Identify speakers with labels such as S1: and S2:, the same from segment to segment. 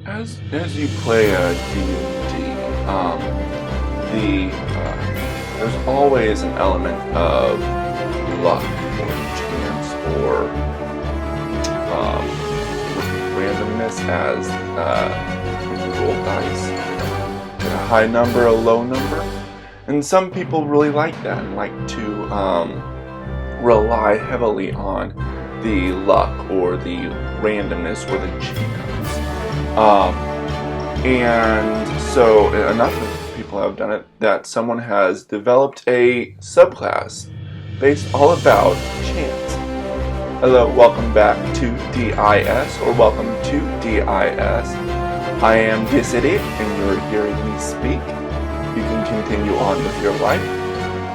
S1: As you play a D&D, there's always an element of luck or chance or randomness as when you roll dice. A high number, a low number, and some people really like that and like to rely heavily on the luck or the randomness or the chance. And so enough of people have done it that someone has developed a subclass based all about chance. Hello, welcome back to DIS, or welcome to DIS. I am Disidiot, and you're hearing me speak. You can continue on with your life.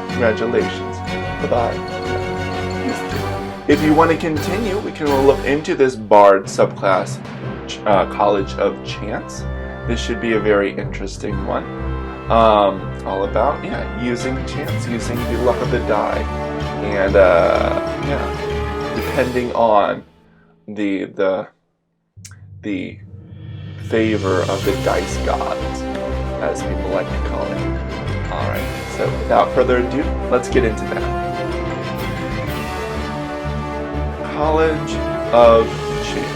S1: Congratulations. Bye-bye. If you want to continue, we can look into this Bard subclass, College of Chance. This should be a very interesting one. All about, using chance, using the luck of the die. And, depending on the favor of the dice gods, as people like to call it. Alright, so without further ado, let's get into that. College of Chance.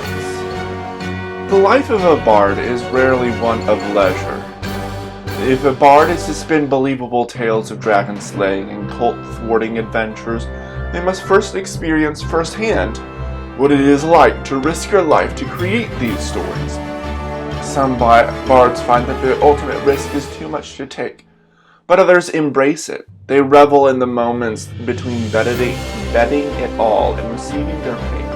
S1: The life of a bard is rarely one of leisure. If a bard is to spin believable tales of dragon slaying and cult thwarting adventures, they must first experience firsthand what it is like to risk your life to create these stories. Some bards find that the ultimate risk is too much to take, but others embrace it. They revel in the moments between betting it all and receiving their payout.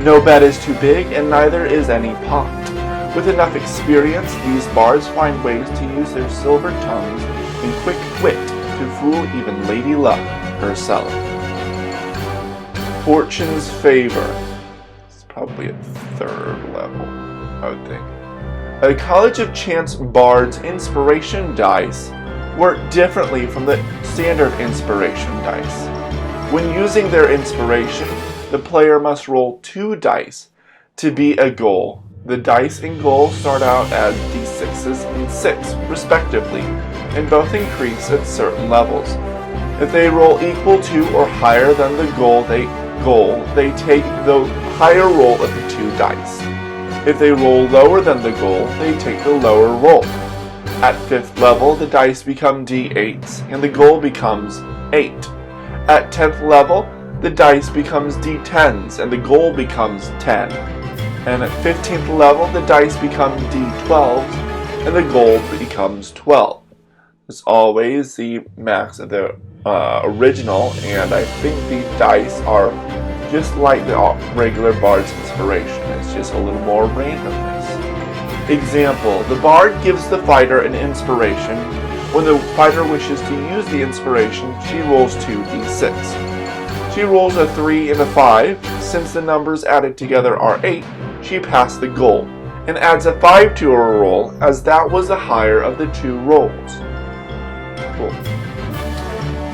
S1: No bet is too big, and neither is any pot. With enough experience, these bards find ways to use their silver tongues and quick wit to fool even Lady Luck herself. Fortune's favor. It's probably at 3rd level, I would think. A College of Chance Bard's inspiration dice work differently from the standard inspiration dice. When using their inspiration, the player must roll 2 dice to beat a goal. The dice and goal start out as d6s and 6, respectively, and both increase at certain levels. If they roll equal to or higher than the goal, they take the higher roll of the 2 dice. If they roll lower than the goal, they take the lower roll. At 5th level, the dice become d8s, and the goal becomes 8. At 10th level, the dice becomes d10s, and the goal becomes 10. And at 15th level, the dice become d12s, and the goal becomes 12. As always, the max of the original, and I think the dice are just like the regular Bard's inspiration. It's just a little more randomness. Example, the Bard gives the fighter an inspiration. When the fighter wishes to use the inspiration, she rolls 2d6. She rolls a 3 and a 5. Since the numbers added together are 8, she passed the goal, and adds a 5 to her roll, as that was the higher of the 2 rolls. Cool.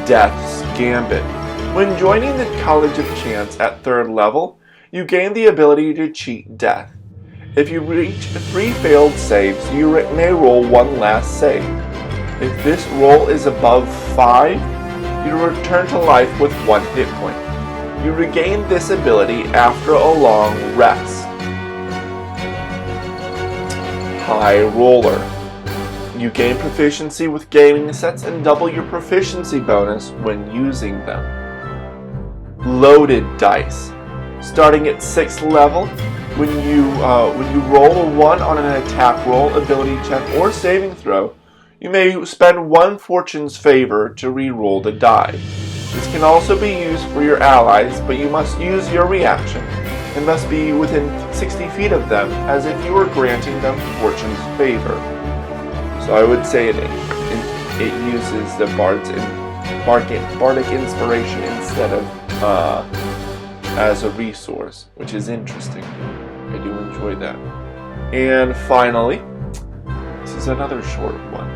S1: Death's Gambit. When joining the College of Chance at 3rd level, you gain the ability to cheat death. If you reach 3 failed saves, you may roll 1 last save. If this roll is above 5, you return to life with 1 hit point. You regain this ability after a long rest. High Roller. You gain proficiency with gaming sets and double your proficiency bonus when using them. Loaded Dice. Starting at 6th level, when you roll a 1 on an attack roll, ability check, or saving throw, you may spend 1 Fortune's Favor to re-roll the die. This can also be used for your allies, but you must use your reaction and must be within 60 feet of them as if you were granting them Fortune's Favor. So I would say it uses the Bardic Inspiration instead of as a resource, which is interesting. I do enjoy that. And finally, this is another short one.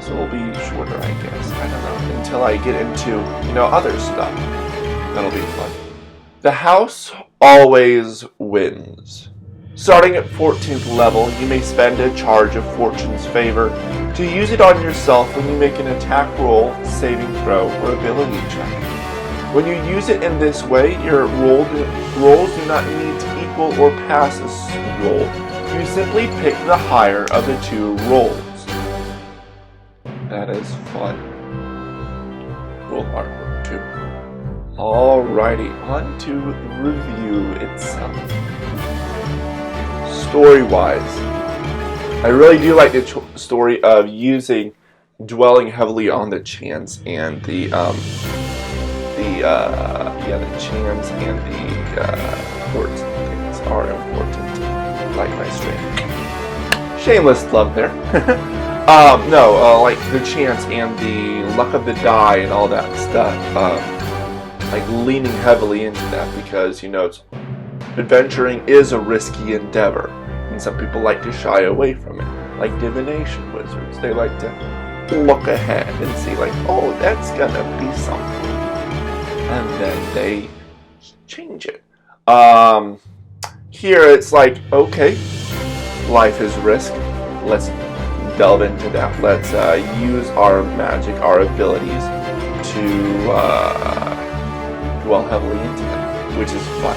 S1: So it'll be shorter, I guess. I don't know. Until I get into, other stuff. That'll be fun. The house always wins. Starting at 14th level, you may spend a charge of Fortune's Favor to use it on yourself when you make an attack roll, saving throw, or ability check. When you use it in this way, your rolls do not need to equal or pass a roll. You simply pick the higher of the two rolls. That is fun. Roll artwork too. Alrighty, on to the review itself. Story-wise, I really do like the story of dwelling heavily on the chance and the chance and the important things are important, like my stream. Shameless plug there. Like the chance and the luck of the die and all that stuff. Like leaning heavily into that because adventuring is a risky endeavor, and some people like to shy away from it. Like divination wizards, they like to look ahead and see, like, oh, that's gonna be something, and then they change it. Here it's like, okay, life is risk. Let's delve into that. Let's use our magic, our abilities to dwell heavily into that, which is fun.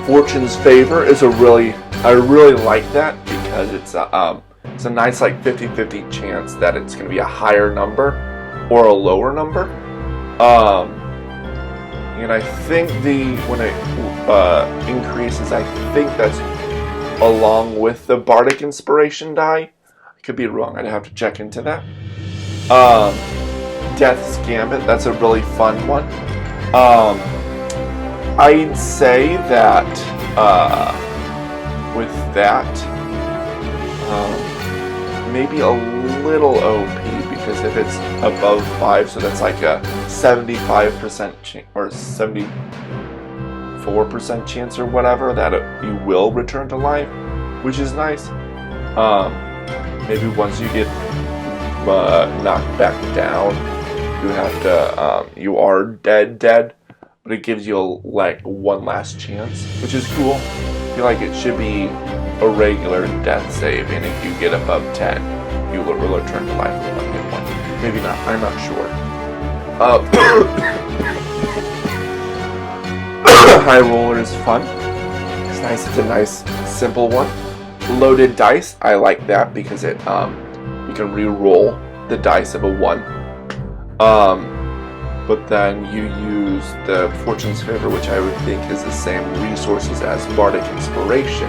S1: Fortune's Favor is I really like that because it's a nice like 50-50 chance that it's going to be a higher number or a lower number. And I think when it increases, I think that's along with the Bardic Inspiration die. I could be wrong. I'd have to check into that. Death's Gambit. That's a really fun one. I'd say that with that, maybe a little OP, because if it's above 5, so that's like a 75% or 74% chance or whatever that you will return to life, which is nice. Maybe once you get knocked back down, you are dead. But it gives you like one last chance, which is cool. I feel like it should be a regular death save, and if you get above 10, you will return to life with 1 hit point. Maybe not, I'm not sure. High Roller is fun. It's nice, it's a nice, simple one. Loaded Dice, I like that because it you can re-roll the dice of a 1. But then you use the Fortune's Favor, which I would think is the same resources as Bardic Inspiration,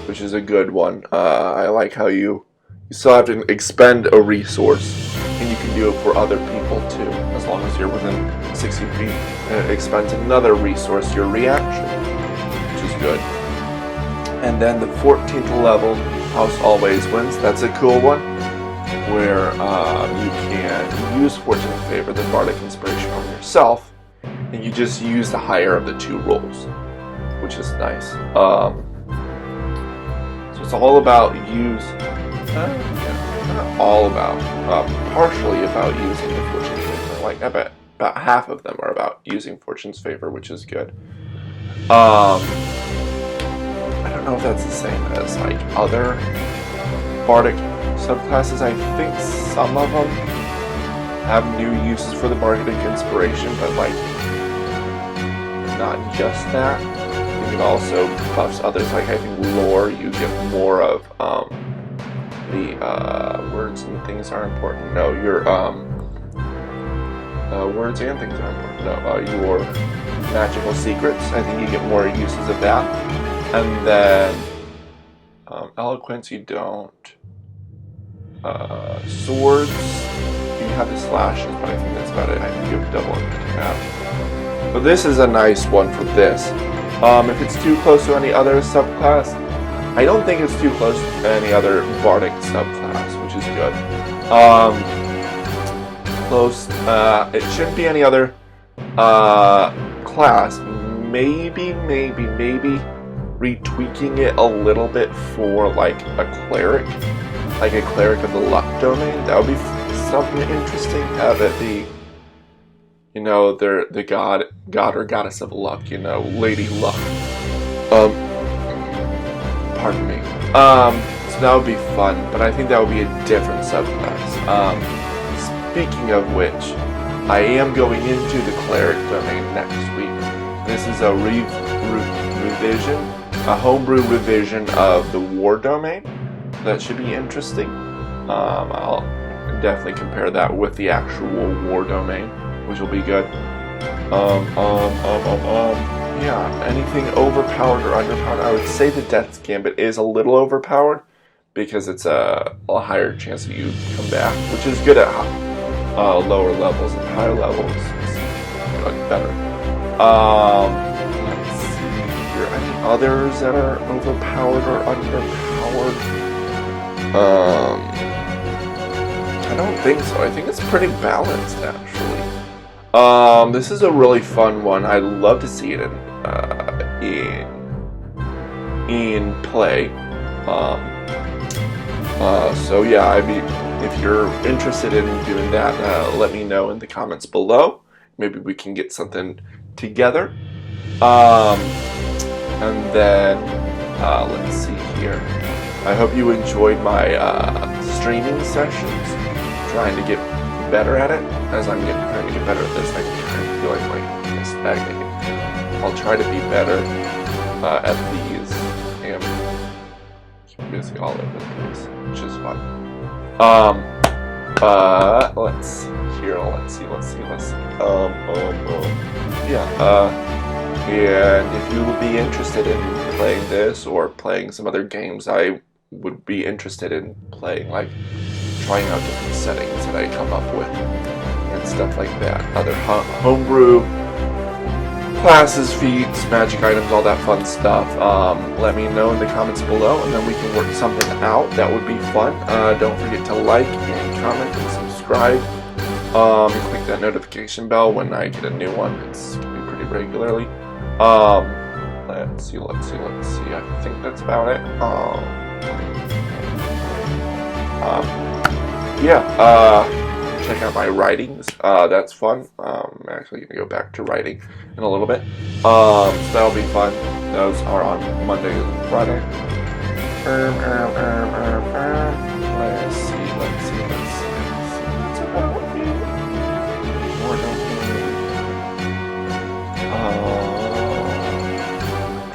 S1: which is a good one. I like how you still have to expend a resource, and you can do it for other people too, as long as you're within 60 feet. And it expends another resource, your reaction, which is good. And then the 14th level, House Always Wins. That's a cool one, where you can use Fortune's Favor, the Bardic Inspiration, on yourself, and you just use the higher of the 2 rolls, which is nice. So it's all about partially about using the Fortune's Favor. Like, I bet about half of them are about using Fortune's Favor, which is good. I don't know if that's the same as like other Bardic subclasses. I think some of them have new uses for the Bardic Inspiration, but like not just that. I think it also buffs others. Like I think lore, you get more of the words and things are important. No, your words and things are important. No, your magical secrets. I think you get more uses of that. And then eloquence, you don't. Swords, you have the slashes, but I think that's about it. I think you have double attack. But this is a nice one for this. If it's too close to any other subclass, I don't think it's too close to any other Bardic subclass, which is good. Close, it shouldn't be any other class. Maybe retweaking it a little bit for like a cleric. Like a Cleric of the Luck Domain, that would be something interesting. Have it be, they're the god or goddess of luck, Lady Luck. Um, pardon me. So that would be fun, but I think that would be a different subclass. Speaking of which, I am going into the Cleric Domain next week. This is a revision, a homebrew revision of the War Domain. That should be interesting. I'll definitely compare that with the actual War Domain, which will be good. Yeah, anything overpowered or underpowered? I would say the Death's Gambit is a little overpowered because it's a higher chance that you come back, which is good at lower levels. And higher levels is better. Let's see here. Any others that are overpowered or underpowered? I don't think so. I think it's pretty balanced, actually. This is a really fun one. I'd love to see it in play. So yeah, I mean, if you're interested in doing that, let me know in the comments below. Maybe we can get something together. And then let's see here. I hope you enjoyed my streaming sessions. Trying to get better at it. As I'm trying to get better at this, I kind of feel like I'm stagnating. I'll try to be better at these and keep busy all over the place, which is fun. Let's see. And if you would be interested in playing this or playing some other games, I would be interested in playing, like trying out different settings that I come up with and stuff like that. Other homebrew, classes, feats, magic items, all that fun stuff. Let me know in the comments below, and then we can work something out. That would be fun. Don't forget to like and comment and subscribe. And click that notification bell when I get a new one. It's gonna be pretty regularly. Let's see. I think that's about it. Check out my writings. That's fun. I'm actually going to go back to writing in a little bit. So that'll be fun. Those are on Monday and Friday. Let's see. That's about it. More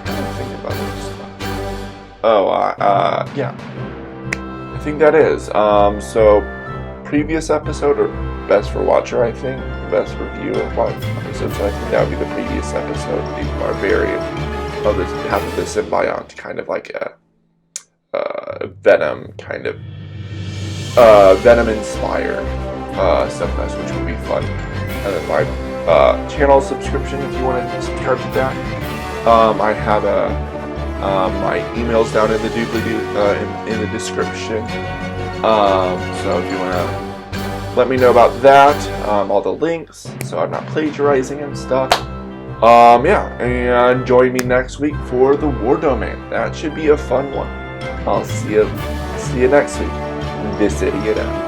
S1: trying to think about this stuff. Yeah. I think that is. So previous episode, or best for watcher, I think. Best review of what episode, so I think that would be the previous episode, the barbarian of this half of the symbiont, kind of like a venom, kind of venom inspired subclass, which would be fun. And then my channel subscription, if you want to subscribe to that. I have my email's down in the in the description. So if you want to let me know about that, all the links, so I'm not plagiarizing and stuff. Yeah, and join me next week for the War Domain. That should be a fun one. I'll see you next week. This idiot out.